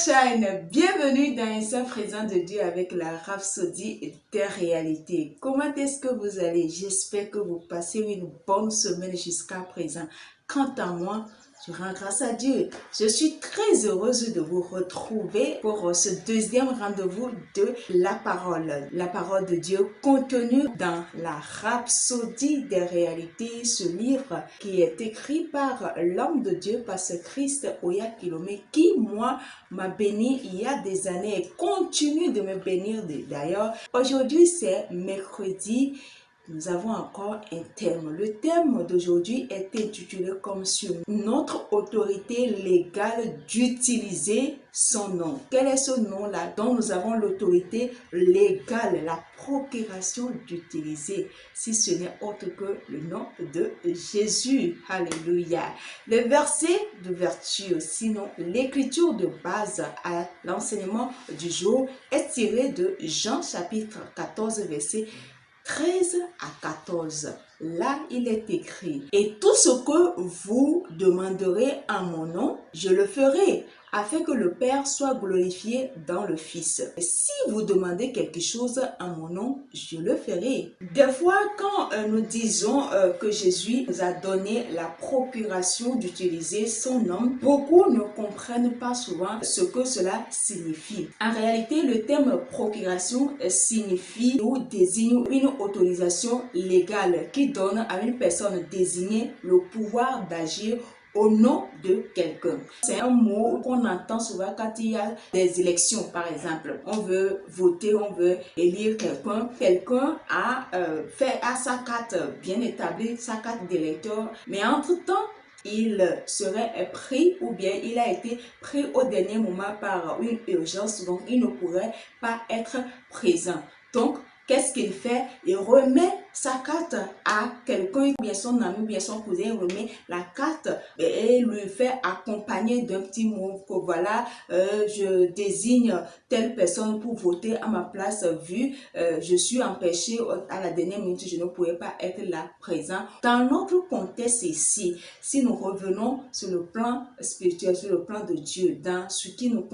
Sunshine, bienvenue dans un seul présent de Dieu avec la Rhapsodie des réalités. Comment est-ce que vous allez? J'espère que vous passez une bonne semaine jusqu'à présent. Quant à moi, je rends grâce à Dieu. Je suis très heureuse de vous retrouver pour ce deuxième rendez-vous de la parole de Dieu contenue dans la Rhapsodie des réalités, ce livre qui est écrit par l'homme de Dieu, Pasteur Christ Oyakhilome, qui, moi, m'a béni il y a des années et continue de me bénir d'ailleurs. Aujourd'hui, c'est mercredi. Nous avons encore un thème. Le thème d'aujourd'hui est intitulé comme sur notre autorité légale d'utiliser son nom. Quel est ce nom-là dont nous avons l'autorité légale, la procuration d'utiliser, si ce n'est autre que le nom de Jésus. Alléluia. Le verset d'ouverture, sinon l'écriture de base à l'enseignement du jour est tiré de Jean chapitre 14 verset 13 à 14. Là, il est écrit: et tout ce que vous demanderez en mon nom, je le ferai, afin que le Père soit glorifié dans le Fils. Si vous demandez quelque chose en mon nom, je le ferai. Des fois, quand nous disons que Jésus nous a donné la procuration d'utiliser son nom, beaucoup ne comprennent pas souvent ce que cela signifie. En réalité, le terme procuration signifie ou désigne une autorisation légale qui donne à une personne désignée le pouvoir d'agir au nom de quelqu'un. C'est un mot qu'on entend souvent quand il y a des élections, par exemple. On veut voter, on veut élire quelqu'un. Quelqu'un a sa carte bien établie, sa carte d'électeur, mais entre-temps, il serait pris ou bien il a été pris au dernier moment par une urgence, donc il ne pourrait pas être présent. Donc, qu'est-ce qu'il fait? Il remet sa carte à quelqu'un, bien son ami, bien son cousin, il remet la carte et lui fait accompagner d'un petit mot que voilà, je désigne telle personne pour voter à ma place vu je suis empêché à la dernière minute, je ne pouvais pas être là présent. Dans notre contexte ici, si nous revenons sur le plan spirituel, sur le plan de Dieu, dans ce qui nous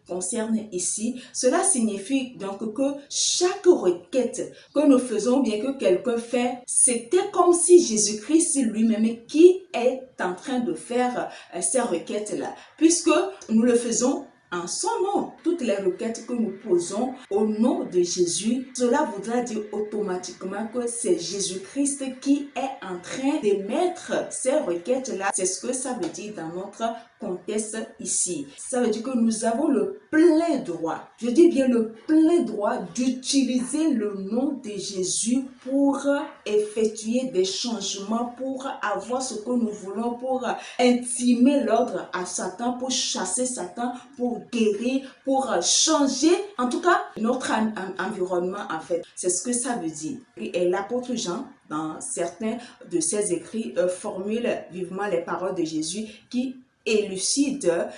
concerne ici, cela signifie donc que chaque requête que nous faisons, bien que quelqu'un fait, c'était comme si Jésus-Christ lui-même qui est en train de faire ces requêtes-là, puisque nous le faisons en son nom. Toutes les requêtes que nous posons au nom de Jésus, cela voudra dire automatiquement que c'est Jésus-Christ qui est en train d'émettre ces requêtes-là. C'est ce que ça veut dire dans notre contexte ici. Ça veut dire que nous avons le plein droit, je dis bien le plein droit d'utiliser le nom de Jésus pour effectuer des changements, pour avoir ce que nous voulons, pour intimer l'ordre à Satan, pour chasser Satan, pour guérir, pour changer, en tout cas, notre environnement en fait. C'est ce que ça veut dire. Et l'apôtre Jean, dans certains de ses écrits, formule vivement les paroles de Jésus qui élucide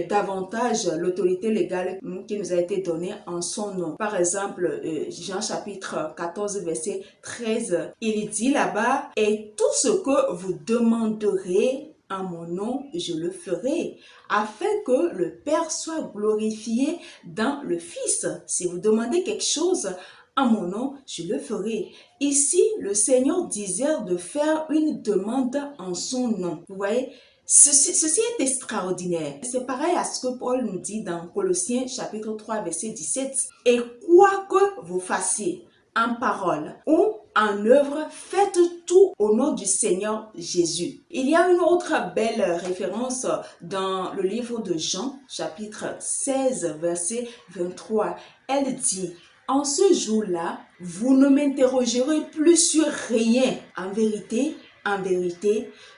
davantage l'autorité légale qui nous a été donnée en son nom. Par exemple, Jean chapitre 14 verset 13, il dit là-bas: et tout ce que vous demanderez en mon nom, je le ferai, afin que le Père soit glorifié dans le Fils. Si vous demandez quelque chose en mon nom, je le ferai. Ici, le Seigneur désire de faire une demande en son nom. Vous voyez? Ceci est extraordinaire. C'est pareil à ce que Paul nous dit dans Colossiens chapitre 3 verset 17. Et quoi que vous fassiez en parole ou en œuvre, faites tout au nom du Seigneur Jésus. Il y a une autre belle référence dans le livre de Jean chapitre 16 verset 23. Elle dit: en ce jour-là, vous ne m'interrogerez plus sur rien. En vérité,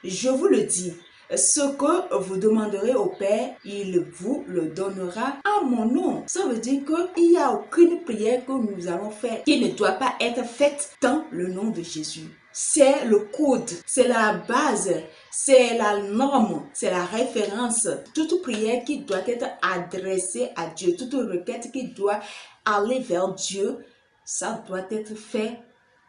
je vous le dis, ce que vous demanderez au Père, il vous le donnera à mon nom. Ça veut dire qu'il n'y a aucune prière que nous allons faire qui ne doit pas être faite dans le nom de Jésus. C'est le code, c'est la base, c'est la norme, c'est la référence. Toute prière qui doit être adressée à Dieu, toute requête qui doit aller vers Dieu, ça doit être fait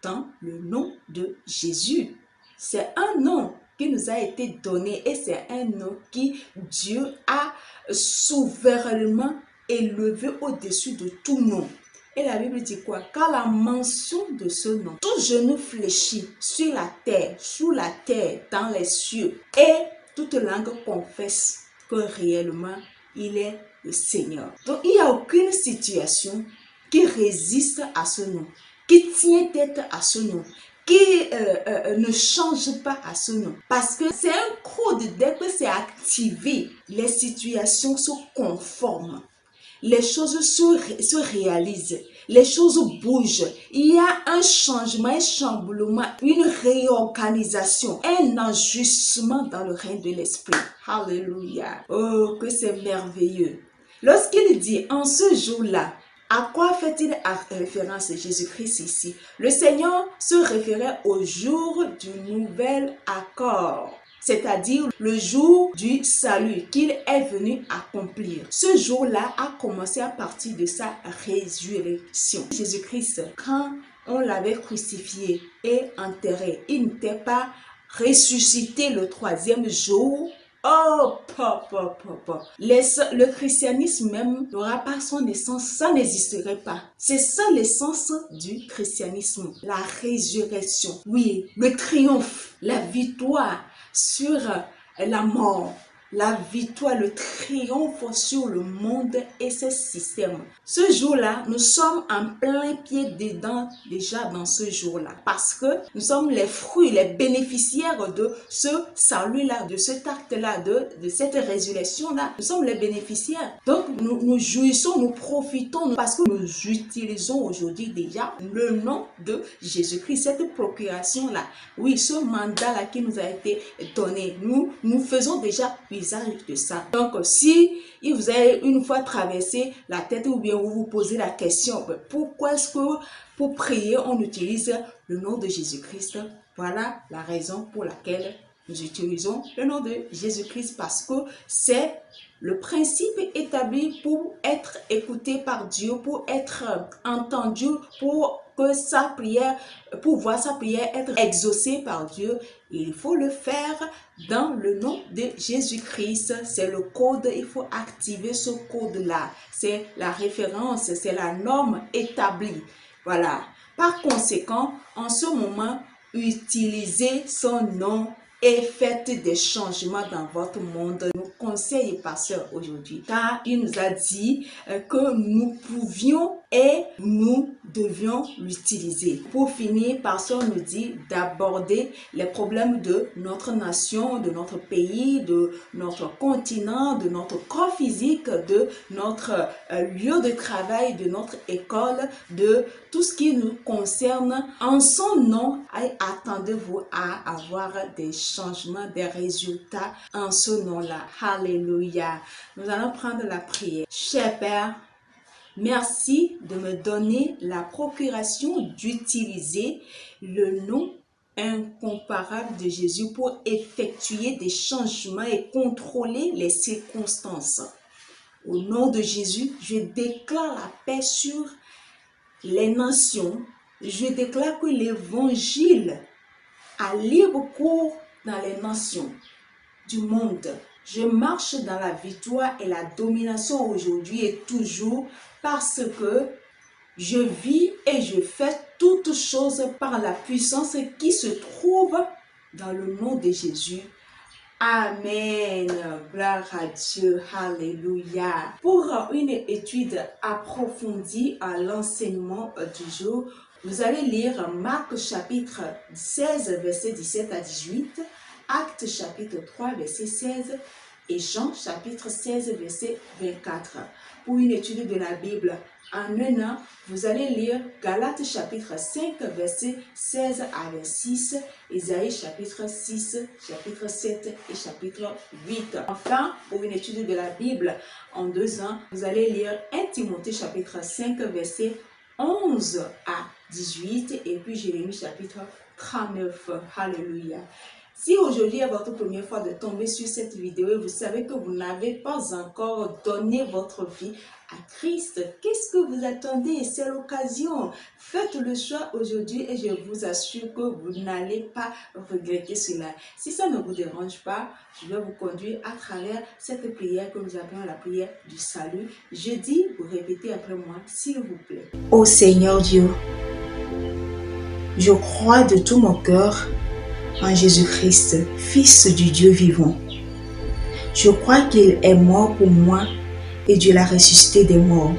dans le nom de Jésus. C'est un nom qui nous a été donné et c'est un nom qui Dieu a souverainement élevé au-dessus de tout nom. Et la Bible dit quoi? Car la mention de ce nom, tout genou fléchit sur la terre, sous la terre, dans les cieux, et toute langue confesse que réellement il est le Seigneur. Donc il n'y a aucune situation qui résiste à ce nom, qui tient tête à ce nom, qui ne change pas à ce nom. Parce que c'est un code, dès que c'est activé, les situations se conforment. Les choses se réalisent, les choses bougent. Il y a un changement, un chamboulement, une réorganisation, un ajustement dans le règne de l'esprit. Alléluia. Oh, que c'est merveilleux. Lorsqu'il dit en ce jour-là, à quoi fait-il référence Jésus-Christ ici? Le Seigneur se référait au jour du nouvel accord, c'est-à-dire le jour du salut qu'il est venu accomplir. Ce jour-là a commencé à partir de sa résurrection. Jésus-Christ, quand on l'avait crucifié et enterré, il n'était pas ressuscité le troisième jour. Oh, le christianisme même n'aura pas son essence, ça n'existerait pas. C'est ça l'essence du christianisme, la résurrection. Oui, le triomphe, la victoire sur la mort, la victoire, le triomphe sur le monde et ses systèmes. Ce jour-là, nous sommes en plein pied dedans déjà dans ce jour-là. Parce que nous sommes les fruits, les bénéficiaires de ce salut-là, de cet acte-là, de cette résurrection-là. Nous sommes les bénéficiaires. Donc, nous jouissons, nous profitons parce que nous utilisons aujourd'hui déjà le nom de Jésus-Christ, cette procuration-là. Oui, ce mandat-là qui nous a été donné. Nous faisons déjà usage de ça. Donc, si vous avez une fois traversé la tête ou bien vous vous posez la question, pourquoi est-ce que pour prier, on utilise le nom de Jésus-Christ? Voilà la raison pour laquelle nous utilisons le nom de Jésus-Christ, parce que c'est le principe établi pour être écouté par Dieu, pour être entendu, pour que sa prière, pour voir sa prière être exaucée par Dieu. Il faut le faire dans le nom de Jésus-Christ. C'est le code, il faut activer ce code-là. C'est la référence, c'est la norme établie. Voilà. Par conséquent, en ce moment, utilisez son nom et faites des changements dans votre monde. Nous conseille pasteur aujourd'hui, car il nous a dit que nous pouvions et nous devions l'utiliser. Pour finir, pasteur nous dit d'aborder les problèmes de notre nation, de notre pays, de notre continent, de notre corps physique, de notre lieu de travail, de notre école, de tout ce qui nous concerne. En son nom, attendez-vous à avoir des changements, des résultats en ce nom-là. Alléluia. Nous allons prendre la prière. Cher Père, merci de me donner la procuration d'utiliser le nom incomparable de Jésus pour effectuer des changements et contrôler les circonstances. Au nom de Jésus, je déclare la paix sur les nations. Je déclare que l'évangile a libre cours dans les nations du monde. Je marche dans la victoire et la domination aujourd'hui et toujours, parce que je vis et je fais toutes choses par la puissance qui se trouve dans le nom de Jésus. Amen. Gloire à Dieu. Alléluia. Pour une étude approfondie à l'enseignement du jour, vous allez lire Marc chapitre 16, verset 17 à 18, Actes chapitre 3, verset 16 et Jean chapitre 16, verset 24. Pour une étude de la Bible en un an, vous allez lire Galates chapitre 5, verset 16 à 26, Isaïe chapitre 6, chapitre 7 et chapitre 8. Enfin, pour une étude de la Bible en 2 ans, vous allez lire 1 Timothée chapitre 5, verset 11 à 18 et puis Jérémie chapitre 39. Alléluia. Si aujourd'hui est votre première fois de tomber sur cette vidéo et vous savez que vous n'avez pas encore donné votre vie à Christ. Qu'est-ce que vous attendez? C'est l'occasion. Faites le choix aujourd'hui et je vous assure que vous n'allez pas regretter cela. Si ça ne vous dérange pas, je vais vous conduire à travers cette prière que nous appelons la prière du salut. Je dis, vous répétez après moi, s'il vous plaît. Ô Seigneur Dieu, je crois de tout mon cœur en Jésus-Christ, Fils du Dieu vivant. Je crois qu'il est mort pour moi et Dieu l'a ressuscité des morts.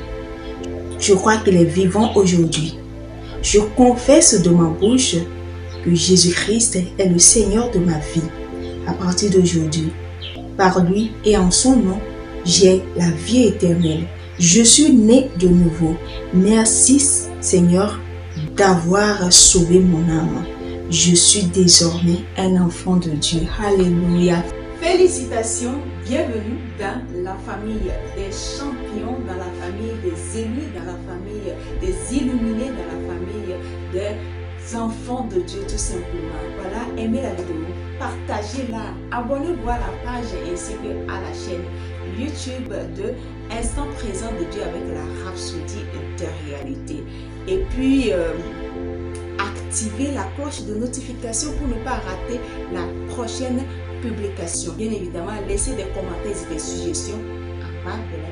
Je crois qu'il est vivant aujourd'hui. Je confesse de ma bouche que Jésus-Christ est le Seigneur de ma vie à partir d'aujourd'hui. Par lui et en son nom, j'ai la vie éternelle. Je suis né de nouveau. Merci Seigneur d'avoir sauvé mon âme. Je suis désormais un enfant de Dieu. Alléluia. Félicitations, bienvenue dans la famille des champions, dans la famille des élus, dans la famille des illuminés, dans la famille des enfants de Dieu tout simplement. Voilà, aimez la vidéo, partagez-la, abonnez-vous à la page ainsi que à la chaîne YouTube de Instant Présent de Dieu avec la Rhapsodie de réalité. Et puis, activez la cloche de notification pour ne pas rater la prochaine publication. Bien évidemment, laissez des commentaires et des suggestions en bas de la